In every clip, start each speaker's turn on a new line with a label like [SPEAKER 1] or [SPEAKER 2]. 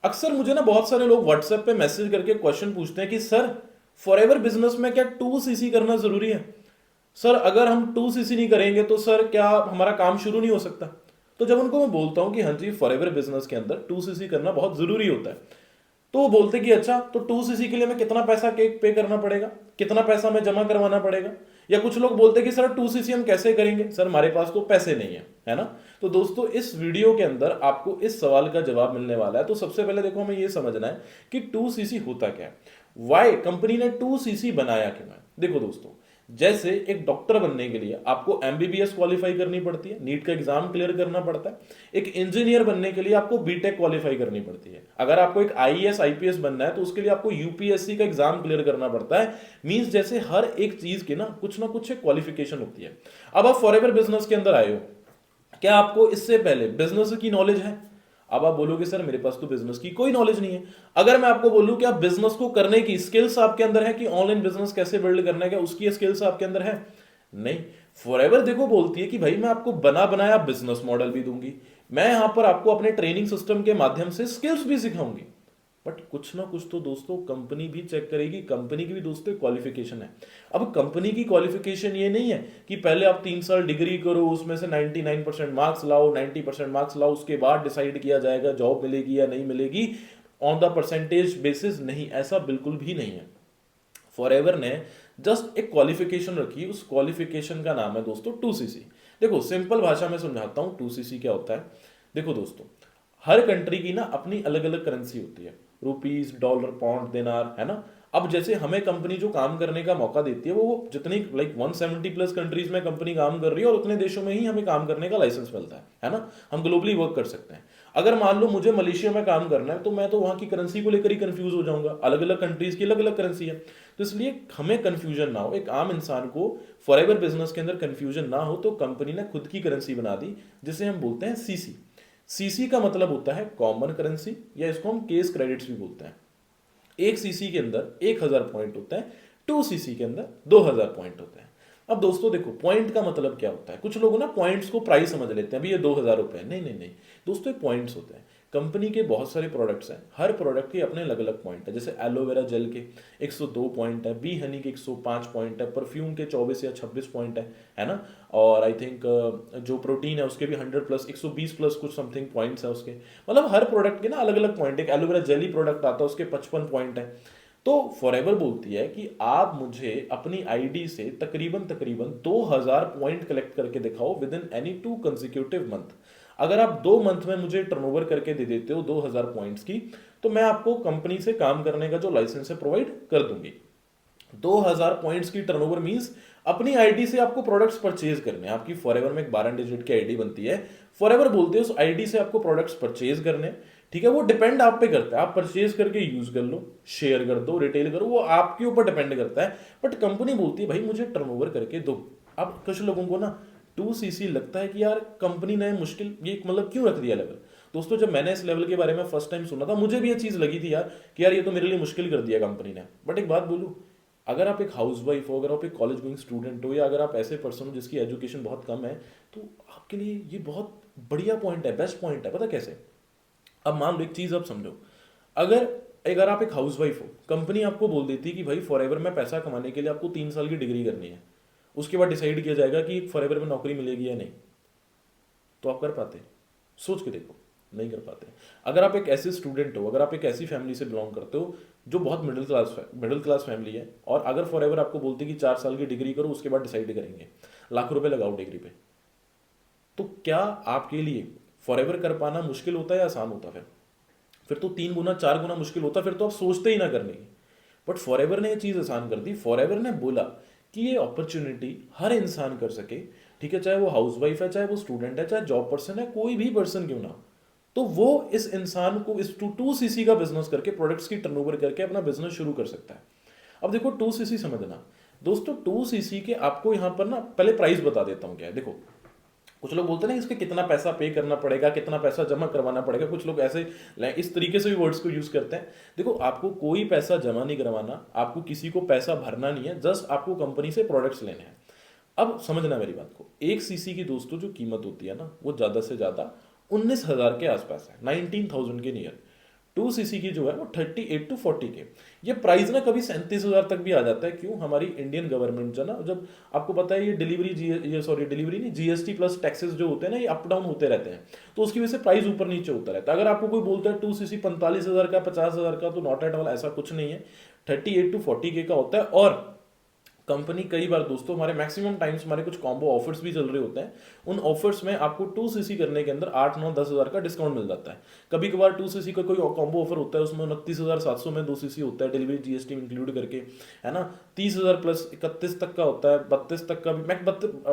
[SPEAKER 1] अक्सर मुझे ना बहुत सारे लोग व्हाट्सएप पे मैसेज करके क्वेश्चन पूछते हैं कि सर फॉरएवर बिजनेस में क्या 2cc करना जरूरी है? सर अगर हम 2cc नहीं करेंगे तो सर क्या हमारा काम शुरू नहीं हो सकता? तो जब उनको मैं बोलता हूं कि हाँ जी फॉरएवर बिजनेस के अंदर 2cc करना बहुत जरूरी होता है, तो वो बोलते कि अच्छा तो 2cc के लिए मैं कितना पैसा केक पे करना पड़ेगा, कितना पैसा मैं जमा करवाना पड़ेगा? या कुछ लोग बोलते कि सर 2cc हम कैसे करेंगे, सर हमारे पास तो पैसे नहीं है ना? तो दोस्तों इस वीडियो के अंदर आपको इस सवाल का जवाब मिलने वाला है। तो सबसे पहले देखो हमें यह समझना है कि 2cc होता क्या है, वाई कंपनी ने 2cc बनाया क्यों है। देखो दोस्तों, जैसे एक डॉक्टर बनने के लिए आपको एमबीबीएस क्वालिफाई करनी पड़ती है, नीट का एग्जाम क्लियर करना पड़ता है। एक इंजीनियर बनने के लिए आपको बीटेक क्वालिफाई करनी पड़ती है। अगर आपको एक आईएएस आईपीएस बनना है तो उसके लिए आपको यूपीएससी का एग्जाम क्लियर करना पड़ता है। मींस जैसे हर एक चीज की ना कुछ क्वालिफिकेशन होती है। अब आप फॉरएवर बिजनेस के अंदर आए हो, क्या आपको इससे पहले बिजनेस की नॉलेज है? अब आप बोलोगे सर मेरे पास तो बिजनेस की कोई नॉलेज नहीं है। अगर मैं आपको बोलूं कि आप बिजनेस को करने की स्किल्स आपके अंदर है, कि ऑनलाइन बिजनेस कैसे बिल्ड करना है, क्या उसकी स्किल्स आपके अंदर है? नहीं। फॉरएवर देखो बोलती है कि भाई मैं आपको बना बनाया बिजनेस मॉडल भी दूंगी, मैं यहां पर आपको अपने ट्रेनिंग सिस्टम के माध्यम से स्किल्स भी सिखाऊंगी। बट कुछ ना कुछ तो दोस्तों कंपनी भी चेक करेगी, कंपनी की भी दोस्तों क्वालिफिकेशन है। अब कंपनी की क्वालिफिकेशन ये नहीं है कि पहले आप 3 साल डिग्री करो, उसमें से 99% मार्क्स लाओ, 90% मार्क्स लाओ, उसके बाद डिसाइड किया जाएगा जॉब मिलेगी या नहीं मिलेगी ऑन द परसेंटेज बेसिस। नहीं, ऐसा बिल्कुल भी नहीं है। फॉरएवर ने जस्ट एक क्वालिफिकेशन रखी, उस क्वालिफिकेशन का नाम है दोस्तों 2cc। देखो सिंपल भाषा में समझाता हूं 2cc क्या होता है। देखो दोस्तों, हर कंट्री की ना अपनी अलग अलग करेंसी होती है, रुपीस, डॉलर, पाउंड, दिनार, है ना? अब जैसे हमें कंपनी जो काम करने का मौका देती है वो जितनी 170 प्लस कंट्रीज में कंपनी काम कर रही है और उतने देशों में ही हमें काम करने का लाइसेंस मिलता है ना? हम ग्लोबली वर्क कर सकते हैं। अगर मान लो मुझे मलेशिया में काम करना है तो मैं तो वहां की करेंसी को लेकर ही कंफ्यूज हो जाऊंगा, अलग अलग कंट्रीज की अलग अलग करेंसी है। तो इसलिए हमें कंफ्यूजन ना हो, एक आम इंसान को फॉरएवर बिजनेस के अंदर कंफ्यूजन ना हो, तो कंपनी ने खुद की करेंसी बना दी जिसे हम बोलते हैं सीसी। सीसी का मतलब होता है कॉमन करेंसी, या इसको हम केस क्रेडिट्स भी बोलते हैं। 1 सीसी के अंदर 1000 पॉइंट होते हैं, 2cc के अंदर 2000 पॉइंट होते हैं। अब दोस्तों देखो पॉइंट का मतलब क्या होता है, कुछ लोग ना पॉइंट्स को प्राइस समझ लेते हैं, अभी ये 2000 रुपए। नहीं नहीं नहीं दोस्तों, ये पॉइंट्स होते हैं। कंपनी के बहुत सारे प्रोडक्ट्स हैं, हर प्रोडक्ट के अपने अलग अलग पॉइंट है। जैसे एलोवेरा जेल के 102 पॉइंट है, बी हनी के 105 पॉइंट है, परफ्यूम के 24 या 26 पॉइंट है ना? और आई थिंक जो प्रोटीन है उसके भी 100 प्लस 120 प्लस कुछ समथिंग पॉइंट्स है उसके। मतलब हर प्रोडक्ट के ना अलग अलग पॉइंट। एक एलोवेरा जेली प्रोडक्ट आता है उसके 55 पॉइंट है। तो फॉरएवर बोलती है कि आप मुझे अपनी आईडी से तकरीबन तकरीबन 2000 पॉइंट कलेक्ट करके दिखाओ with in any 2 consecutive month. अगर आप 2 मंथ में मुझे टर्नओवर करके दे देते हो 2000 पॉइंट्स की, तो मैं आपको कंपनी से काम करने का जो लाइसेंस है प्रोवाइड कर दूंगी। 2000 पॉइंट्स की टर्नओवर मींस अपनी आईडी से आपको प्रोडक्ट्स परचेज करने हैं। आपकी फॉरएवर में एक 12 डिजिट की आईडी बनती है, फॉरएवर बोलते हैं उस आईडी से आपको प्रोडक्ट्स परचेज करने हैं। ठीक है, वो डिपेंड आप पे करता है, आप परचेज करके यूज कर लो, शेयर कर दो, रिटेल करो, वो आपके ऊपर डिपेंड करता है। बट कंपनी बोलती है भाई मुझे टर्नओवर करके दो। अब कुछ लोगों को ना 2cc लगता है कि यार कंपनी ने मुश्किल ये मतलब क्यों रख दिया लेवल। दोस्तों जब मैंने इस लेवल के बारे में फर्स्ट टाइम सुना था मुझे भी ये चीज लगी थी यार कि यार ये तो मेरे लिए मुश्किल कर दिया कंपनी ने। बट एक बात बोलूं, अगर आप एक हाउसवाइफ हो, अगर आप एक कॉलेज गोइंग स्टूडेंट हो, या अगर आप ऐसे पर्सन हो जिसकी एजुकेशन बहुत कम है, तो आपके लिए ये बहुत बढ़िया पॉइंट है, बेस्ट पॉइंट है। पता कैसे? अब मान लो एक चीज आप समझो, अगर अगर आप एक हाउसवाइफ हो, कंपनी आपको बोल देती है कि भाई फॉरएवर में पैसा कमाने के लिए आपको 3 साल की डिग्री करनी है, उसके बाद डिसाइड किया जाएगा कि फॉरएवर में नौकरी मिलेगी या नहीं, तो आप कर पाते? सोच के देखो, नहीं कर पाते। अगर आप एक ऐसे स्टूडेंट हो, अगर आप एक ऐसी फैमिली से बिलोंग करते हो जो बहुत मिडिल क्लास फैमिली है, और अगर फॉरएवर आपको बोलती है कि 4 साल की डिग्री करो उसके बाद डिसाइड करेंगे, लाख रुपए लगाओ डिग्री पे, तो क्या आपके लिए फॉरएवर कर पाना मुश्किल होता है या आसान होता है? फिर तो 3 गुना 4 गुना मुश्किल होता, फिर तो आप सोचते ही ना करने की। बट फॉरएवर ने ये चीज आसान कर दी। फॉरएवर ने बोला कि ये अपॉर्चुनिटी हर इंसान कर सके, ठीक है, चाहे वो हाउसवाइफ है, चाहे वो स्टूडेंट है, चाहे जॉब पर्सन है, कोई भी पर्सन क्यों ना, तो वो इस इंसान को इस 2cc का बिजनेस करके प्रोडक्ट्स की टर्नओवर करके अपना बिजनेस शुरू कर सकता है। अब देखो 2cc समझना दोस्तों, 2cc के आपको यहां पर ना पहले प्राइस बता देता हूं क्या है। देखो कुछ लोग बोलते हैं ना इसके कितना पैसा पे करना पड़ेगा, कितना पैसा जमा करवाना पड़ेगा, कुछ लोग ऐसे इस तरीके से भी वर्ड्स को यूज करते हैं। देखो आपको कोई पैसा जमा नहीं करवाना, आपको किसी को पैसा भरना नहीं है, जस्ट आपको कंपनी से प्रोडक्ट्स लेने हैं। अब समझना मेरी बात को, 1cc की दोस्तों जो कीमत होती है ना वो ज्यादा से ज्यादा 19,000 के आसपास है, 19,000 के नियर। 2 सीसी की जो है वो 38 to 40 के। ये प्राइस ना कभी 37,000 तक भी आ जाता है। क्यों? हमारी इंडियन गवर्नमेंट जो ना, जब आपको पता है ये डिलीवरी नहीं, जीएसटी प्लस टैक्सेस जो होते हैं ना, ये अप डाउन होते रहते हैं, तो उसकी वजह से प्राइस ऊपर नीचे होता रहता है। अगर आपको कोई बोलता है 2 सीसी 45,000 का, 50,000 का, तो नॉट एट ऑल, ऐसा कुछ नहीं है। 38 to 40 के का होता है। और कंपनी कई बार दोस्तों, हमारे मैक्सिमम टाइम्स हमारे कुछ कॉम्बो ऑफर्स भी चल रहे होते हैं। उन ऑफर्स में आपको 2 सीसी करने के अंदर 8, 9, 10,000 का डिस्काउंट मिल जाता है। कभी कभार 2 सीसी का कोई कॉम्बो ऑफर होता है, उसमें 29,700 में 2 सीसी होता है, डिलीवरी जीएसटी इंक्लूड करके, है ना। 30,000 प्लस 31 तक का होता है, 32 तक का भी, मैक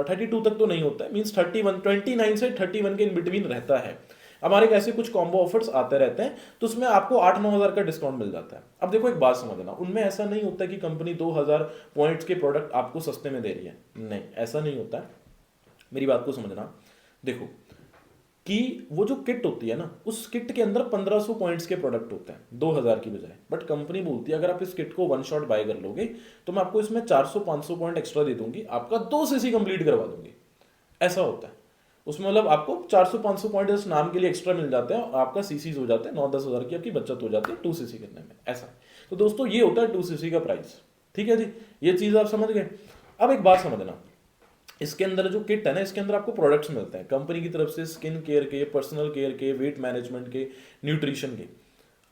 [SPEAKER 1] 32 तक तो नहीं होता है, मीन्स 29 से 31 के इन बिटवीन रहता है। हमारे ऐसे कुछ कॉम्बो ऑफर्स आते रहते हैं, तो उसमें आपको 8-9 हज़ार का डिस्काउंट मिल जाता है। अब देखो एक बात समझना, उनमें ऐसा नहीं होता कि कंपनी 2,000 पॉइंट्स के प्रोडक्ट आपको सस्ते में दे रही है, नहीं, ऐसा नहीं होता है। मेरी बात को समझना, देखो कि वो जो किट होती है ना, उस किट के अंदर 1500 पॉइंट्स के प्रोडक्ट होते हैं 2,000 की बजाय। बट कंपनी बोलती है अगर आप इस किट को वन शॉट बाय कर लोगे तो मैं आपको इसमें 400-500 पॉइंट एक्स्ट्रा दे दूंगी, आपका 2 सीसी कंप्लीट करवा दूंगी। ऐसा होता है उसमें, मतलब आपको 400-500 पॉइंट इस नाम के लिए एक्स्ट्रा मिल जाते हैं और आपका सीसीज हो जाते हैं, 9-10 हज़ार की आपकी बचत हो जाती है 2 सीसी करने में। ऐसा है। तो दोस्तों ये होता है 2 सीसी का प्राइस। ठीक है जी, ये चीज आप समझ गए। अब एक बात समझना, इसके अंदर जो किट है ना, इसके अंदर आपको प्रोडक्ट्स मिलते हैं कंपनी की तरफ से, स्किन केयर के, पर्सनल केयर के, वेट मैनेजमेंट के, न्यूट्रिशन के।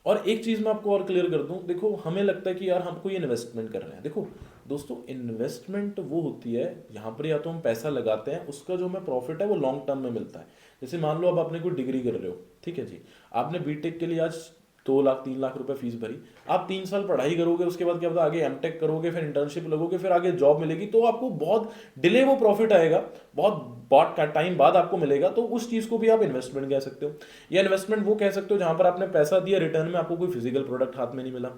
[SPEAKER 1] और एक चीज मैं आपको और क्लियर कर दूं, देखो हमें लगता है कि यार हम कोई इन्वेस्टमेंट कर रहे हैं। देखो दोस्तों, इन्वेस्टमेंट वो होती है यहाँ पर, या तो हम पैसा लगाते हैं, उसका जो हमें प्रॉफिट है वो लॉन्ग टर्म में मिलता है। जैसे मान लो अब आपने कोई डिग्री कर रहे हो, ठीक है जी, आपने बीटेक के लिए आज 2 लाख 3 लाख रुपए फीस भरी, आप 3 साल पढ़ाई करोगे, उसके बाद क्या पता आगे एमटेक करोगे, फिर इंटर्नशिप लगोगे, फिर आगे जॉब मिलेगी, तो आपको बहुत डिले वो प्रॉफिट आएगा, बहुत टाइम बाद आपको मिलेगा। तो उस चीज को भी आप इन्वेस्टमेंट कह सकते हो, या इन्वेस्टमेंट वो कह सकते हो जहां पर आपने पैसा दिया, रिटर्न में आपको कोई फिजिकल प्रोडक्ट हाथ में नहीं मिला,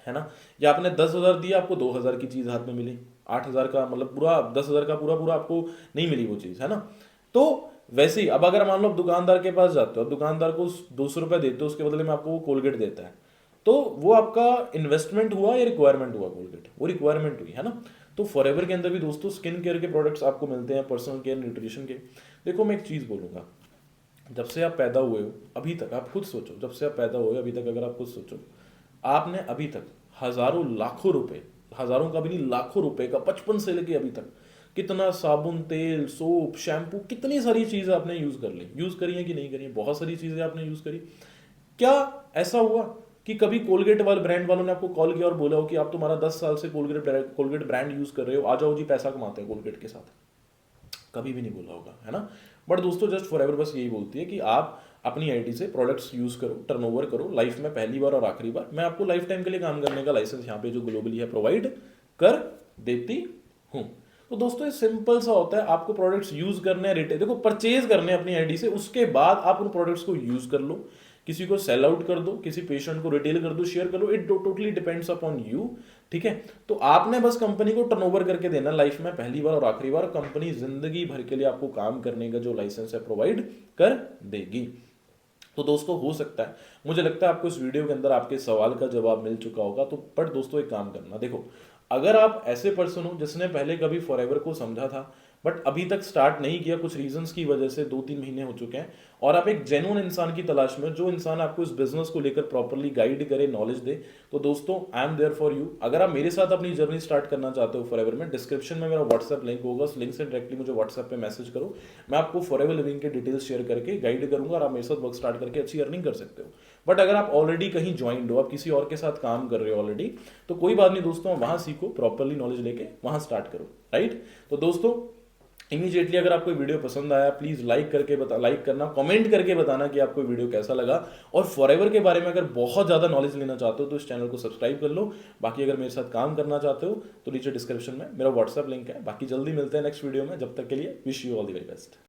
[SPEAKER 1] है ना। या आपने 10,000 दिया, आपको 2,000 की चीज हाथ में मिली, 8,000 का मतलब पूरा 10,000 का पूरा पूरा आपको नहीं मिली वो चीज, है ना। तो वैसे ही अब अगर मान लो आप दुकानदार के पास जाते हो, दुकानदार को 200 रुपए देते हो, उसके बदले में आपको वो कोलगेट देता है, तो वो आपका इन्वेस्टमेंट हुआ या रिक्वायरमेंट हुआ? कोलगेट वो रिक्वायरमेंट हुई, है ना। तो फॉरएवर के अंदर भी दोस्तों स्किन केयर के प्रोडक्ट्स आपको मिलते हैं, पर्सनल केयर, न्यूट्रिशन के। देखो मैं एक चीज बोलूंगा, जब से आप पैदा हुए हो अभी तक, आप खुद सोचो, जब से आप पैदा हुए अभी तक, अगर आप खुद सोचो, आपने अभी तक हजारों लाखों रुपए, हजारों का भी नहीं, लाखों रुपए का, 55 से लेके अभी तक कितना साबुन, तेल, सोप, शैम्पू, कितनी सारी चीजें आपने यूज कर ली, यूज करी है कि नहीं करी है? बहुत सारी चीजें आपने यूज करी। क्या ऐसा हुआ कि कभी कोलगेट वाले ब्रांड वालों ने आपको कॉल किया और बोला हो कि आप तुम्हारा 10 साल से कोलगेट ब्रांड यूज कर रहे हो, आ जाओ जी पैसा कमाते हैं कोलगेट के साथ? कभी भी नहीं बोला होगा, है ना। बट दोस्तों जस्ट फॉरएवर बस यही बोलती है कि आप अपनी आईडी से प्रोडक्ट्स यूज करो, टर्नओवर करो, लाइफ में पहली बार और आखिरी बार। मैं आपको लाइफ टाइम के लिए काम करने का लाइसेंस यहाँ पे जो ग्लोबली है प्रोवाइड कर देती हूँ। तो दोस्तों ये सिंपल सा होता है, आपको प्रोडक्ट्स यूज करने हैं, रिटेल देखो परचेज करने हैं अपनी आईडी से, उसके बाद आप उन प्रोडक्ट्स को यूज कर लो, किसी को सेल आउट कर दो, किसी पेशेंट को रिटेल कर दो, शेयर कर लो, it totally depends upon you. ठीक है, तो आपने बस कंपनी को टर्नओवर करके देना लाइफ में पहली बार और आखिरी बार, कंपनी जिंदगी भर के लिए आपको काम करने का जो लाइसेंस है प्रोवाइड कर देगी। तो दोस्तों हो सकता है, मुझे लगता है आपको इस वीडियो के अंदर आपके सवाल का जवाब मिल चुका होगा। तो पर दोस्तों एक काम करना, देखो अगर आप ऐसे पर्सन हो जिसने पहले कभी फॉरएवर को समझा था बट अभी तक स्टार्ट नहीं किया, कुछ रीजंस की वजह से 2-3 महीने हो चुके हैं, और आप एक जेन्युइन इंसान की तलाश में, जो इंसान आपको इस बिजनेस को लेकर प्रॉपर्ली गाइड करे, नॉलेज दे, तो दोस्तों I am there for you. अगर आप मेरे साथ अपनी जर्नी स्टार्ट करना चाहते हो फॉरएवर में, डिस्क्रिप्शन में मेरा व्हाट्सएप लिंक होगा, उस लिंक से डायरेक्टली मुझे व्हाट्सएप पे मैसेज करो, मैं आपको फॉरएवर लिविंग के डिटेल्स शेयर करके गाइड करूंगा और आप मेरे साथ वर्क स्टार्ट करके अच्छी अर्निंग कर सकते हो। बट अगर आप ऑलरेडी कहीं ज्वाइंड हो, आप किसी और के साथ काम कर रहे हो ऑलरेडी, तो कोई बात नहीं दोस्तों, वहां सीखो, प्रॉपर्ली नॉलेज लेके वहां स्टार्ट करो, राइट। तो दोस्तों इमीडिएटली अगर आपको वीडियो पसंद आया, प्लीज लाइक करना, कमेंट करके बताना कि आपको वीडियो कैसा लगा। और फॉरएवर के बारे में अगर बहुत ज्यादा नॉलेज लेना चाहते हो तो इस चैनल को सब्सक्राइब कर लो। बाकी अगर मेरे साथ काम करना चाहते हो तो नीचे डिस्क्रिप्शन में मेरा व्हाट्सएप लिंक है। बाकी जल्दी मिलते हैं नेक्स्ट वीडियो में, जब तक के लिए wish you all the very best.